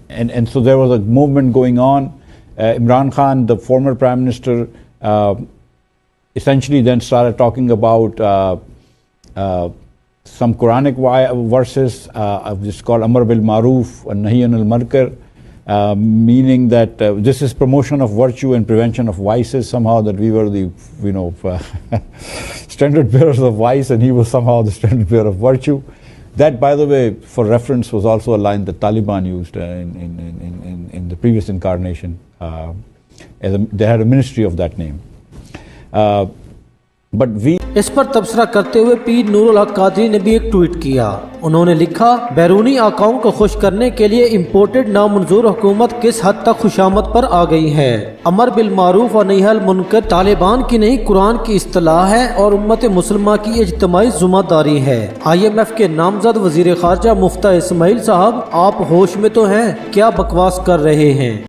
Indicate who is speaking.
Speaker 1: And so there was a movement going on. Imran Khan, the former Prime Minister, essentially then started talking about some Quranic verses, just called Amr-Bil-Maroof and Nahi Anil Munkar, meaning that this is promotion of virtue and prevention of vices, somehow that we were the, standard bearers of vice and he was somehow the standard bearer of virtue. That, by the way, for reference, was also a line that Taliban used in the previous incarnation. They had a ministry of that name. But we
Speaker 2: इस पर तबसरा करते हुए पीर नूरुल हक कादरी ने भी एक tweet किया। उन्होंने लिखा, बैरूनी आकाओं को खुश करने के लिए इम्पोर्टेड नामंजूर हुकूमत किस हद तक खुशामद पर आ गई है। अमर बिल मारूफ और नही अनिल मुनकर तालिबान की नहीं, कुरान की इस्तिलाह है और उम्मत मुसलमा की इज्तिमाई ज़िम्मेदारी है। IMF के नामजद वजीर खारजा मुफ्ता इस्माइल साहब, आप होश में तो हैं? क्या बकवास कर रहे हैं?